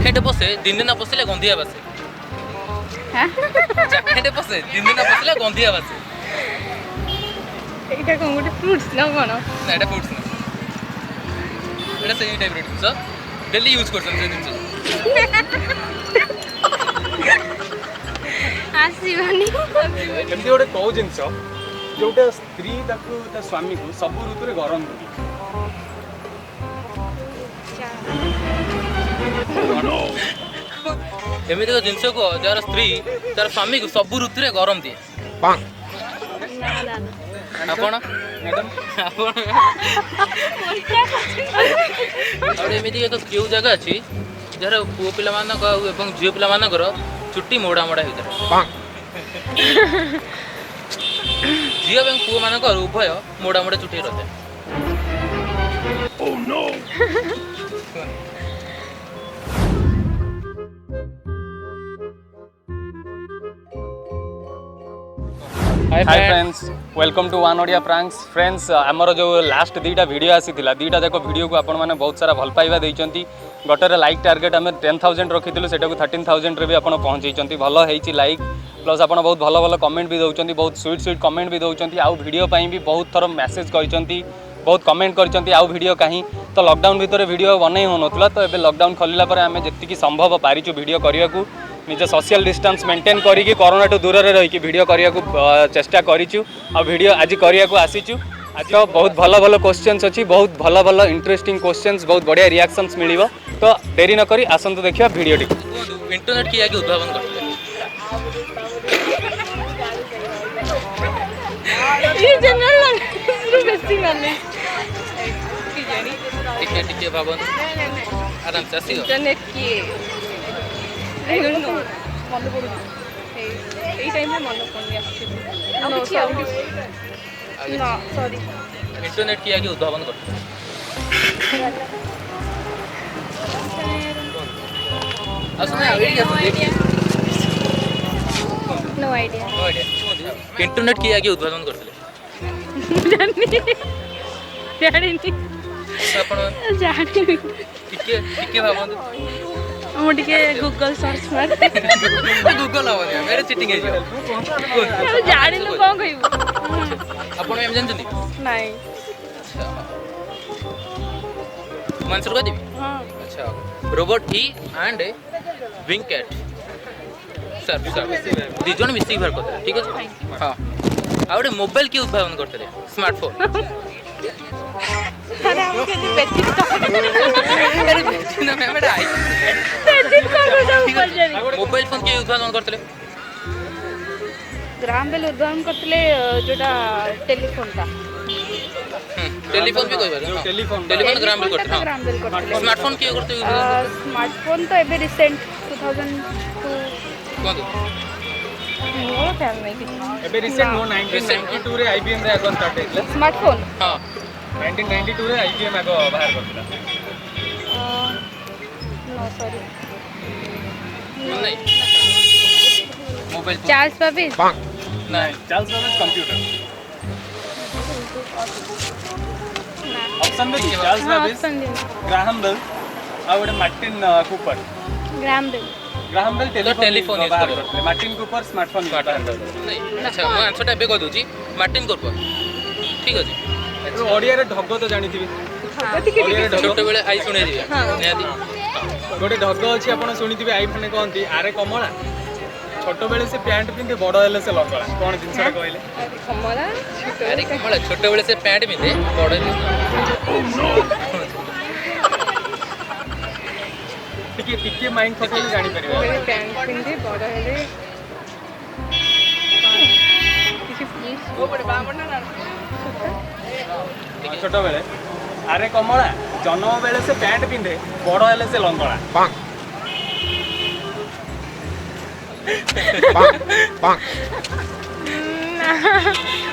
Jacket ପଶେ ଦିନ ଦିନ ପଶିଲେ ଗନ୍ଧିଆ ବାସେ। ଜ୍ୟାକେଟ ପଶେ ଦିନ ଦିନ ପଶିଲେ ଗନ୍ଧିଆ ବାସେ। এইটা কোন ଗୋଟେ ফ্রুটস না কোন? না এটা ফ্রুটস না, এটা সেই টাইপর জিনিস ডেলি यूज করছেন সেই জিনিস। ଆସିବନି। ଏମିତି ଗୋଟେ କୋଉ ଜିନିଷ ଯୋଉଟା ସ୍ତ୍ରୀ ତାକୁ ତା ସ୍ୱାମୀକୁ ସବୁ ଋତୁରେ ଗରମ ଦିଏ? ଏମିତି ଏକ ଜିନିଷକୁ ଯାହାର ସ୍ତ୍ରୀ ତାର ସ୍ୱାମୀକୁ ସବୁ ଋତୁରେ ଗରମ ଦିଏ। ଆପଣ ଆପଣ ଆଉ ଏମିତି ଏକ କେଉଁ ଜାଗା ଅଛି ଯାହାର ପୁଅ ପିଲାମାନଙ୍କ ଏବଂ ଝିଅ ପିଲାମାନଙ୍କର ଚୁଟି ମୋଡ଼ା ମୋଡ଼ା ହେଇଥାଏ। ଝିଅ ଏବଂ ପୁଅମାନଙ୍କର ଉଭୟ ମୋଡ଼ା ମୋଡ଼ା ଚୁଟି ରହିଥାଏ। Hi friends, welcome to one Odia pranks. Friends आमर जो लास्ट दीटा वीडियो आसीथिला दीटा जाक वीडियो को आपण माने बहुत सारा भल पाइबा देइचंती। गटर लाइक टार्गेट आम 10,000 रखी सेटा को 13,000 रे भी आपण पहुंचैचंती। भल हेची लाइक प्लस आपण बहुत भल भल कमेंट भी दउचंती, बहुत स्वीट स्वीट कमेंट भी दउचंती। आउ वीडियो पई भी बहुत थर मैसेज करिसंती, बहुत कमेंट करिसंती आउ वीडियो कहीं। तो लॉकडाउन भीतर वीडियो बनै होनथला, तो एबे लॉकडाउन खोलिला पर आमे जेतिकी संभव पारिचु वीडियो करिया को निज सोशल डिस्टेंस मेंटेन करिकी कोरोना टू दूर रही वीडियो करिया को चेष्टा करिचु। आ वीडियो आज करिया को आसीचु। आज तो बहुत भल भल क्वेश्चंस अछि, बहुत भल भल इंटरेस्टिंग क्वेश्चंस, बहुत बढ़िया रिएक्शंस मिलिबो। तो देरी न करी आसंतु देखिया वीडियो टी। इंटरनेट की आगे उद्भावन करते ये जनरल नॉलेज बेसिक नॉलेज टिके टिके भावन आराम से आसी इंटरनेट की आई डोंट नो मन पड़ू এই টাইমে মনে পড়নি एक्चुअली ना सॉरी इंटरनेट की आगे उद्भावन करते नो आईडिया इंटरनेट की आगे उद्भावन करते जानी टिके टिके भावन ମୁଁ ଟିକେ ଗୁଗଲ ସର୍ଚ୍ଚ ମାରେ। गूगल हवनी मेरे चीटिंग है ଜାଣିନୁ କଣ କହିବୁ? आपण एम जानते ନାଇଁ आंसर कर देबी। हां अच्छा रोबोट ई एंड विंग कैट सर सर दी जन मिसी बाहर करते ठीक है। हां आ गोटे मोबाइल की उद्भावन करते स्मार्टफोन। अरे हम के बेसिक अरे बेसिक ना मैम एटा आई बेसिक कर जाऊ पर जानी मोबाइल फोन की उद्भावन करते ग्राम बेल उद्भावन करतले जोटा टेलीफोन का टेलीफोन भी कोई बात टेलीफोन टेलीफोन ग्राम बेल करते ग्राम बेल करतले स्मार्टफोन की करते स्मार्टफोन तो एबे रिसेंट 2002 कौन मोर ख्याल नहीं कि एबे रिसेंट नो 1992 रे आईबीएम रे आगो स्टार्ट हेतला। स्मार्टफोन हां 1992 रे आईबीएम आगो बाहर करतला। नो सॉरी नहीं मोबाइल फोन चार्ल्स बेबेज नहीं चार्ल्स बेबेज कंप्यूटर ऑप्शन देखिए चार्ल्स बेबेज, ग्राहम बेल आ गोटे Martin Cooper. Graham Bell Graham Bell telephone use बाहर करते। करतले, मार्टिन कूपर स्मार्टफोन नहीं अच्छा मैं आंसर टाइप कर दूची मार्टिन कूपर ठीक अछि। ओडिया रे ढग तो जानिथिबे, ओडिया रे ढग छोटे बेले आई सुने दिया निहाती गोटे ढग अछि आपण सुनिथिबे आई माने कहंती आरे कमला छोट बेले से पैंट पिंधे बड़ हेले से लगला कोन जिंसरा कहले कमला अरे कमला छोटे बेले से पैंट पिंधे बड़े टिके टिके माइंड खटले जानि परिबे। पैंट पिंधे बड़ हेले किसी प्लीज ओ बड़े बामना ना छोट बेले आरे कमला जन्म बेले से पैंट पिंधे बड़ हेले से लंगड़ा।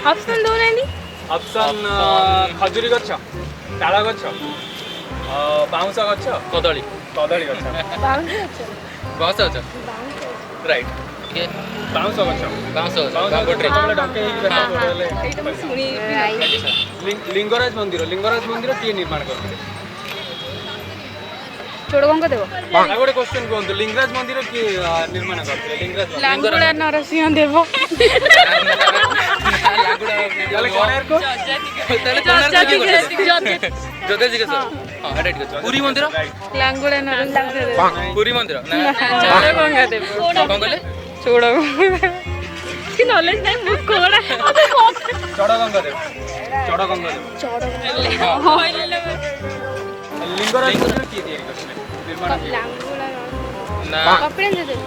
ऑप्शन दो नहीं ऑप्शन खजुरी गछ, ताଳ गछ, बाउंस गछ, कदली कदली गछ, बांस अच्छा राइट के बाउंस गछ, बांस बाउंस बांबो ट्री गछ डके हेई बेटा पड़ले। एटा मैं सुनी लिंगराज मंदिर किए निर्माण करते? ଚୋଡ଼ଗଙ୍ଗ ଦେବ ଆଉ ଗୋଟେ କ୍ୱେଶ୍ଚନ୍ କୁହନ୍ତୁ ଲିଙ୍ଗରାଜ ମନ୍ଦିର କିଏ ନିର୍ମାଣ କରିଥିଲେ ଲିଙ୍ଗରାଜ ମନ୍ଦିର? ଲାଙ୍ଗୁଳା ନରସିଂହ ଦେବ ତାହେଲେ କୋଣାର୍କ? ପୁରୀ ମନ୍ଦିର ଲାଙ୍ଗୁଳା ନରସିଂହ ଦେବ ପୁରୀ ମନ୍ଦିର ନା ଚୋଡ଼ଗଙ୍ଗ ଦେବ କଣ କହିଲେ? ଚୋଡ଼ଗଙ୍ଗ କି ନଲେଜ ନାହିଁ ମୁଁ କୋଡ଼ା ଚଡ଼ଗଙ୍ଗ ଦେବ ଚଡ଼ଗଙ୍ଗ ଦେବ ଲିଙ୍ଗରାଜ ମନ୍ଦିର କିଏ ତିଆରି କରିଥିଲେ ନିର୍ମାଣ କିଏ? ଲାଙ୍ଗୁଳା ନା କପିଳେନ୍ଦ୍ର ଦେବ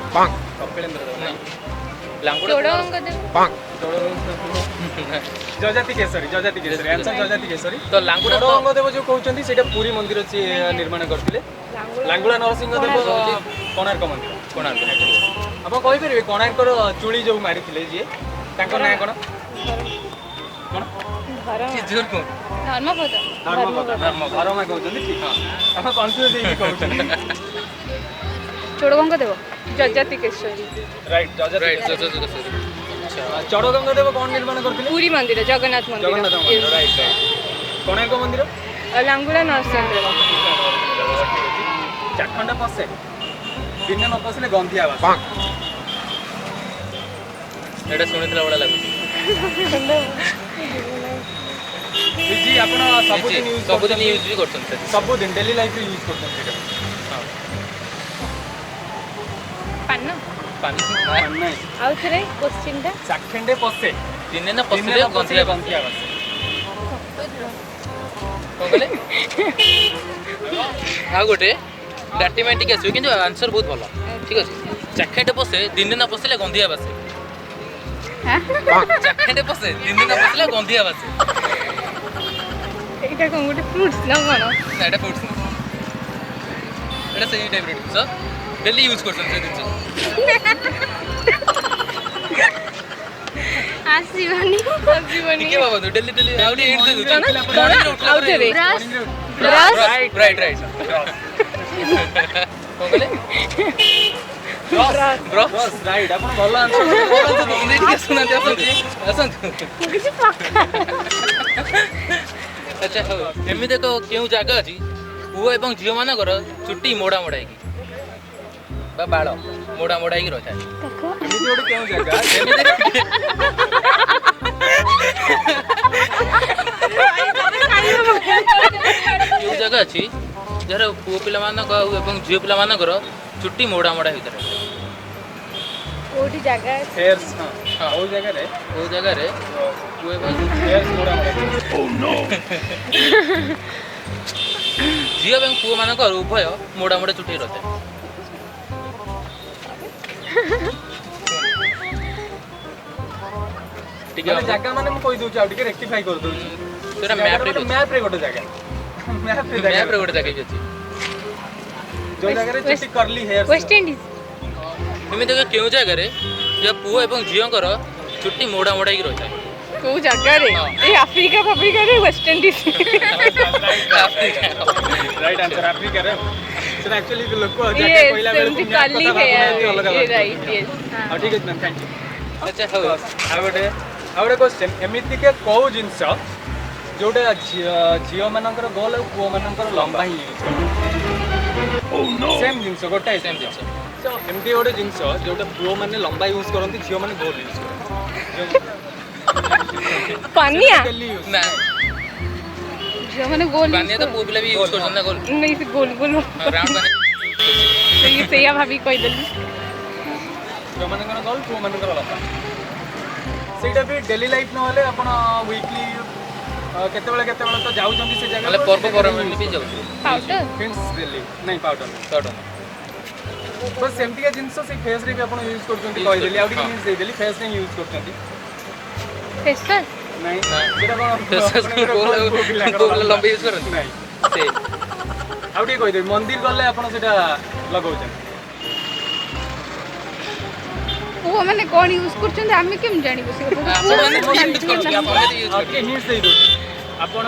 କପିଳେନ୍ଦ୍ର ଦେବ ନା ଲାଙ୍ଗୁଡ଼ା ଚୋଡ଼ଗଙ୍ଗ ଦେବ ଜଜାତି କେଶରୀ ଆନ୍ସର ଜଜାତି କେଶରୀ। ତ ଲାଙ୍ଗୁଡ଼ା ତ ଚଡ଼ଗଙ୍ଗ ଦେବ ଯୋଉ କହୁଛନ୍ତି ସେଇଟା ପୁରୀ ମନ୍ଦିର ସିଏ ନିର୍ମାଣ କରିଥିଲେ। ଲାଙ୍ଗୁଳା ନରସିଂହ ଦେବ କୋଣାର୍କ ମନ୍ଦିର। କୋଣାର୍କ ଆପଣ କହିପାରିବେ କୋଣାର୍କର ଚୁଳି ଯୋଉ ମାରିଥିଲେ ଯିଏ ତାଙ୍କ ନାଁ କଣ? କଣ? କି ଜୋର କୁହ ଧର୍ମପଦ ଧର୍ମା କହୁଛନ୍ତି ଠିକ ଆପଣ କନଫ୍ୟୁଜ ହେଇକି କହୁଛନ୍ତି। ଚୋଡ଼ଗଙ୍ଗ ଦେବ ଜଜାତି କେଶରୀ ରାଇଟ୍ ରାଇଟ୍ ଚଡ଼ଗଙ୍ଗ ଦେବ କଣ ନିର୍ମାଣ କରିଥିଲେ? ପୁରୀ ମନ୍ଦିର ଜଗନ୍ନାଥ ମନ୍ଦିର ଜଗନ୍ନାଥ ମନ୍ଦିର ରାଇଟ୍ କୋଣାର୍କ ମନ୍ଦିର ଲାଙ୍ଗୁଳା ନରସିଂହ ଦେବ ଚାଖଣ୍ଡ ପଶେ ଦିନେ ନ ପଶିଲେ ଗନ୍ଧିଆ ବାସ। ଏଇଟା ଶୁଣିଥିଲା ଭଳିଆ ଲାଗୁଛି ଜି ଆପଣ ସବୁଦିନ ସବୁଦିନ ୟୁଜ୍ ବି କରୁଛନ୍ତି ସବୁଦିନ ଡେଲି ଲାଇଫରେ ୟୁଜ୍ କରୁଛନ୍ତି ସେଇଟା। ପାନ ପାଣି ନାହିଁ ଆଉ ଥରେ କୋଶ୍ଚିନ୍ଟା ଚାଖଣ୍ଡେ ପଶେ ଦିନେ ନା ପଶିଲେ ଗନ୍ଧିଆ ଗନ୍ଧିଆ ବାସ। କଣ କହିଲେ? ଆଉ ଗୋଟେ ଡାଟିମାଟିକ୍ ଆସିବ କିନ୍ତୁ ଆନ୍ସର ବହୁତ ଭଲ ଠିକ ଅଛି। ଚାଖେଟେ ପଶେ ଦିନେ ନା ପଶିଲେ ଗନ୍ଧିଆ ବାସେ ଚାଖେଟେ ପଶେ ଦିନେ ନା ପଶିଲେ ଗନ୍ଧିଆ ବାସେ ଏଇଟା କଣ ଗୋଟେ ଫ୍ରୁଟ୍ସ ନା କଣ? ନା ଏଇଟା ଫୁଡ୍ସ ଏଇଟା ସେଇ ଟାଇପ୍ର ଜିନିଷ ଡେଲି ୟୁଜ୍ କରୁଛନ୍ତି ସେ ଜିନିଷ ଆସିବନି ଟିକେ ଭାବନ୍ତୁ ଡେଲି ଡେଲି ଆଉ ଟିକେ ହିଣ୍ଟ ଦେଇ କଣ? ଦଉଛି ଆଉ ଥରେ ରାଇଟ୍ ରାଇଟ୍ ରାଇଟ୍ କଣ କହିଲେ? ବ୍ରସ୍ ରାଇଟ୍ ଆପଣ ଭଲ ଆନ୍ସର ଟିକେ ଶୁଣନ୍ତୁ ଆସନ୍ତୁ ଆଚ୍ଛା ହଉ ଏମିତି ଏକ କେଉଁ ଜାଗା ଅଛି ପୁଅ ଏବଂ ଝିଅମାନଙ୍କର ଚୁଟି ମୋଡ଼ା ମୋଡ଼ା ହେଇକି ବା ବାଳ ମୋଡ଼ା ମୋଡ଼ା ହେଇକି ରହିଥାଏ ଏମିତି ଗୋଟେ କେଉଁ ଜାଗା କେଉଁ ଜାଗା ଅଛି ଯାହାର ପୁଅ ପିଲାମାନଙ୍କ ଏବଂ ଝିଅ ପିଲାମାନଙ୍କର ଚୁଟି ମୋଡ଼ା ମୋଡ଼ା ହେଇକି ରହିଥାଏ କୋଉଠି ଜାଗା ହେୟାର୍ସ ହଁ କୋଉ ଜାଗାରେ କେଉଁ ଜାଗାରେ ପୁଅ ଏବଂ ହେୟାର୍ସ ମୋଡ଼ା ଝିଅ ଏବଂ ପୁଅମାନଙ୍କର ଉଭୟ ମୋଡ଼ା ମୋଡ଼ା ଚୁଟି ରହିଥାଏ ଟିକେ ମାନେ ଜାଗା ମାନେ ମୁଁ କହିଦଉଛି ଆଉ ଟିକେ ରେକ୍ଟିଫାଇ କରିଦଉଛି ସେଟା ମ୍ୟାପ୍ରେ ବି ଅଛି ମ୍ୟାପ୍ରେ ଗୋଟେ ଜାଗା ମ୍ୟାପ୍ରେ ଗୋଟେ ଜାଗା ବି ଅଛି ଯୋଉ ଜାଗାରେ ଚୁଟି କର୍ଲି ହେୟାର୍ସ ୱେଷ୍ଟଇଣ୍ଡିଜ ଏମିତି ଏକ କେଉଁ ଜାଗାରେ ଯାହା ପୁଅ ଏବଂ ଝିଅଙ୍କର ଚୁଟି ମୋଡ଼ା ମୋଡ଼ା ହେଇକି ରହିଥାଏ କୋଉ ଜାଗାରେ ଏଇ ଆଫ୍ରିକା ଫାଫ୍ରିକାରେ ୱେଷ୍ଟଇଣ୍ଡିଜ ରାଇଟ୍ ଆନ୍ସର ଆଫ୍ରିକାରେ ସେଟା ଆକ୍ଚୁଆଲି ଲୋକ Yes, ଜାଗା କହିଲା ବେଳେ ସେମିତି curly hair, right, yes. ଆଉ ଠିକ ଅଛି ମ୍ୟାମ୍ ଥ୍ୟାଙ୍କ ୟୁ ଆଚ୍ଛା ହଉ ଆଉ ଗୋଟେ କ୍ୱେଶ୍ଚନ୍ ଏମିତିକା କୋଉ ଜିନିଷ ଯୋଉଟା ଝିଅମାନଙ୍କର ଗୋଲ ଆଉ ପୁଅମାନଙ୍କର ଲମ୍ବା ହିଁ ୟୁଜ୍ କରନ୍ତି ସେମ୍ ଜିନିଷ ଗୋଟାଏ ସେମ୍ ଜିନିଷ ଏମିତି ଗୋଟେ ଜିନିଷ ଯୋଉଟା ପୁଅମାନେ ଲମ୍ବା ୟୁଜ୍ କରନ୍ତି ଝିଅମାନେ ଗୋଲ ୟୁଜ୍ କରନ୍ତି ପାନିଆ ଡେଲି ୟୁଜ୍ ନା ଝିଅମାନେ ଗୋଲ ପାନିଆ ତ ପୁଅ ପିଲା ବି ୟୁଜ୍ କରୁଛନ୍ତି ନା ଗୋଲ ନାଇଁ ସେ ଗୋଲ ଗୋଲ ରାଉଣ୍ଡ ପାନି ସେଇଆ ଭାବିକି କହିଦେଲି ଝିଅମାନଙ୍କର ଗୋଲ ପୁଅମାନଙ୍କର ଲମ୍ବା ସେଇଟା ବି ଡେଲି ଲାଇଫ୍ ନହେଲେ ଆପଣ ୱିକଲି କେତେବେଳେ କେତେବେଳେ ତ ଯାଉଛନ୍ତି ସେ ନହେଲେ ଜାଗାକୁ ପର୍ବପର୍ବାଣି ବି ଯାଉଛି ପାଉଡର ହିଣ୍ଟସ୍ ଦେଲି ନାଇଁ ପାଉଡର ଛୋଟ ତ ସେମିତିକା ଜିନିଷ ସେଇ ଫେସ୍ରେ ବି ଆପଣ ୟୁଜ୍ କରୁଛନ୍ତି Use କହିଦେଲି ଆଉ ଟିକେ ହଁ। ହିଣ୍ଟସ୍ ଦେଇଦେଲି ଫେସ୍ରେ ହିଁ ୟୁଜ୍ କରୁଛନ୍ତି ଫେସୱାଶ ନାଇଁ ନା। ସେଇଟା କ'ଣ ଫେସୱାଶ ପୁଅ ପିଲାଙ୍କର ପୁଅ ପିଲା ଲମ୍ବା ୟୁଜ୍ କରନ୍ତି ନାଇଁ ସେ ଆଉ ଟିକେ କହିଦେବି ମନ୍ଦିର ଗଲେ ଆପଣ ସେଇଟା ଲଗାଉଛନ୍ତି ପୁଅ ମାନେ କଣ ୟୁଜ କରୁଛନ୍ତି ଆମେ କେମିତି ଜାଣିବୁ ସେ କଥା? ଆପଣମାନେ ବି ୟୁଜ୍ କରୁଛନ୍ତି ଆପଣ ଯଦି ୟୁଜ୍ ଆଉ ଟିକେ କରୁଛନ୍ତି ହିଣ୍ଟସ୍ ଦେଇଦେଉଛି ଆପଣ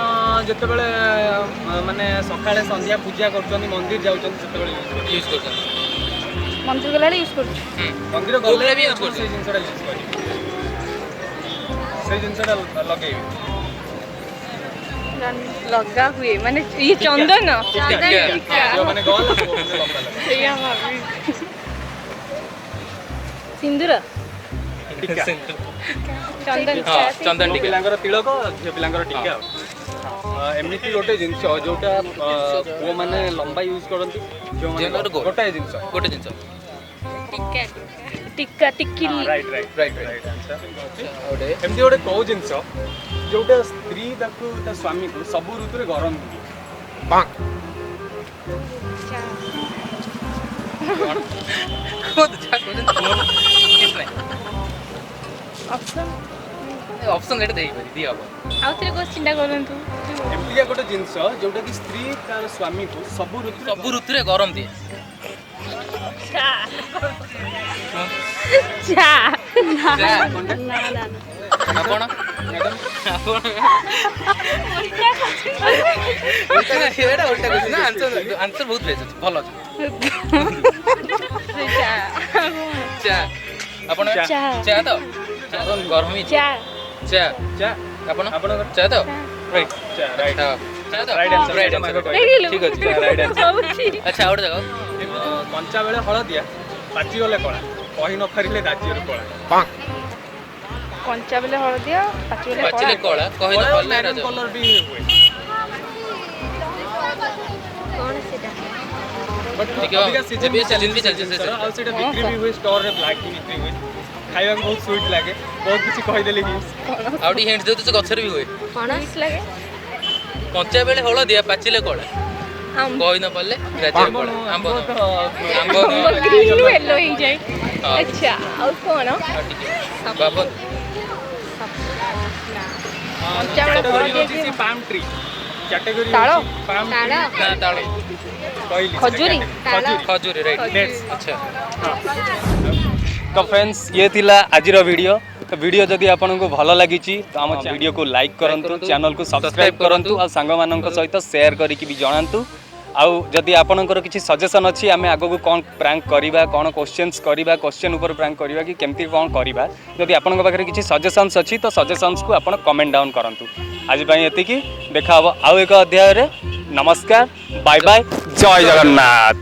ଯେତେବେଳେ ମାନେ ସକାଳେ ସନ୍ଧ୍ୟା ପୂଜା କରୁଛନ୍ତି ମନ୍ଦିର ଯାଉଛନ୍ତି ସେତେବେଳେ ୟୁଜ୍ କରୁଛନ୍ତି ୟୁଜ୍ କରୁଛନ୍ତି ମନ୍ଦିର ଗଲାବେଳେ ୟୁଜ କରୁଛୁ ମନ୍ଦିର ପୁଅ ଗଲେ ପିଲା ବି ୟୁଜ୍ ଆପଣ କରୁଛନ୍ତି ସେଇ ଜିନିଷଟା ୟୁଜ୍ କରିବେ ସେଇ ଜିନିଷଟା ଲଗେଇବେ ଲଗା ହୁଏ ମାନେ ଇଏ ଚନ୍ଦନ ଟିକା। ଯୋଉମାନେ ଗହଳ ପୁଅମାନେ ଲମ୍ବା ଲମ୍ବା। ସେଇଆ ଭାବି ସିନ୍ଦୁର ଟିକା। ଚନ୍ଦନ ହଁ ଚନ୍ଦନ ପୁଅ ଟିକା। ପିଲାଙ୍କର ତିଳକ ଝିଅ ପିଲାଙ୍କର ଟିକା ଆଉ ଏମିତି ଗୋଟେ ଜିନିଷ ଯୋଉଟା ପୁଅମାନେ ଲମ୍ବା ୟୁଜ୍ କରନ୍ତି ଝିଅମାନେ ଝିଅଙ୍କର ଗୋଲ। ଗୋଟାଏ ଜିନିଷ ଗୋଟେ ଜିନିଷ ଟିକା ଟିକିଲି right right Right, right answer ଗୋଟେ ଏମିତି ଗୋଟେ କୋଉ ଜିନିଷ ଯୋଉଟା ସ୍ତ୍ରୀ ତାକୁ ତା ସ୍ୱାମୀକୁ ସବୁ ଋତୁରେ ଗରମ ଦିଏ କିଛି ନାହିଁ ଅପସନ୍ ଅପସନ୍ ଏଇଟା ଦେଇପାରିବି ଦି ହବ ଆଉ ଥରେ କୋଶ୍ଚିନ୍ଟା କରନ୍ତୁ ଏମିତିକା ଗୋଟେ ଜିନିଷ ଯୋଉଟା କି ସ୍ତ୍ରୀ ତାର ସ୍ୱାମୀକୁ ସବୁ ଋତୁରେ ସବୁ ଋତୁରେ ଗରମ ଦିଏ ଚା ଚା। ନା ଆପଣ ମ୍ୟାଡ଼ାମ୍ ଆପଣ ଏଇଟା ଓଲଟା question ନା ଆନ୍ସର ବହୁତ ବେଶ ଅଛି ଭଲ ଅଛି ଚା ଆପଣ ଚା। ଚା ତ ଚା ତ ଗରମ ହିଁ ଚା ଚା ଚା ଆପଣ ଆପଣଙ୍କର ଚା ତ ରାଇଟ୍ ଚା ରାଇଟ୍ ଚା ତ Right answer, Right ସେଇଟା answer. ମାଗ କହିଲେ। ଠିକ ଅଛି right answer। ଆଚ୍ଛା ଆଉ ଗୋଟେ ଜାଗା କଞ୍ଚା ବେଳେ ହଳଦିଆ ପାଚିଗଲେ କଳା କହି ନ ପାରିଲେ ରାଜ୍ୟରୁ କଳା କଞ୍ଚା ବେଲେ ହଳଦିଆ ପାଚିଲେ ପାଚିଲେ କଳା କହିଲେ କଳା ଭଲ ମେରୁନ୍ କଲର୍ ବି ହୁଏ କଣ ସେଟା ବଟ୍ ଟିକେ ଅଧିକା ଏବେ ସିଜନ୍ season ବି ଚାଲିଛି ସେ ଆଉ ସେଇଟା ବିକ୍ରି ବି ହୁଏ ଷ୍ଟୋରରେ ବ୍ଲାକ୍ ବି ବିକ୍ରି ହୁଏ ଖାଇବାକୁ ବହୁତ ସୁଇଟ୍ ଲାଗେ ବହୁତ କିଛି କହିଦେଲି କି ଆଉ ଟିକେ ହିଣ୍ଟ ଦେଉଛି ସେ ଗଛରେ ବି ହୁଏ କଣ ଲାଗେ କଞ୍ଚା ବେଳେ ହଳଦିଆ ପାଚିଲେ କଳା ଆମ୍ବ କହି ନ ପାରିଲେ ରାଜ୍ୟରେ କଳା ଆମ୍ବ ତ ଆମ୍ବ ଗ୍ରୀନ୍ ରୁ ୟେଲୋ ହେଇଯାଏ ହଁ। ଆଚ୍ଛା ଆଉ କଣ ଆଉ ଟିକେ ବାବନ କଞ୍ଚା ବେଳେ ହଳଦିଆ କି ପାମ୍ ଟ୍ରି କ୍ୟାଟେଗୋରୀ ତାଳ? ପାମ୍ ତାଳ? ନା ତାଳ କହିଲି ଖଜୁରୀ? ତାଳ ଖଜୁରୀ ରାଇଟ୍ Dates। ଆଚ୍ଛା ତ ଫ୍ରେଣ୍ଡସ୍ ଇଏ ଥିଲା ଆଜିର ଭିଡ଼ିଓ ତ ଭିଡ଼ିଓ ଯଦି ଆପଣଙ୍କୁ ଭଲ ଲାଗିଛି ତ ଆମ ଭିଡ଼ିଓକୁ ଲାଇକ୍ କରନ୍ତୁ ଚ୍ୟାନେଲକୁ ସବସ୍କ୍ରାଇବ୍ କରନ୍ତୁ ଆଉ ସାଙ୍ଗମାନଙ୍କ ସହିତ ସେୟାର କରିକି ବି ଜଣାନ୍ତୁ ଆଉ ଯଦି ଆପଣଙ୍କର କିଛି ସଜେସନ୍ ଅଛି ଆମେ ଆଗକୁ କ'ଣ ପ୍ରାଙ୍କ କରିବା କ'ଣ କ୍ୱେଶ୍ଚନ୍ସ କରିବା କ୍ୱେଶ୍ଚନ୍ ଉପରେ ପ୍ରାଙ୍କ କରିବା କି କେମିତି କ'ଣ କରିବା ଯଦି ଆପଣଙ୍କ ପାଖରେ କିଛି ସଜେସନ୍ସ ଅଛି ତ ସଜେସନ୍ସକୁ ଆପଣ କମେଣ୍ଟ ଡାଉନ୍ କରନ୍ତୁ ଆଜି ପାଇଁ ଏତିକି ଦେଖା ହେବ ଆଉ ଏକ ଅଧ୍ୟାୟରେ ନମସ୍କାର ବାଏ ବାଏ ଜୟ ଜଗନ୍ନାଥ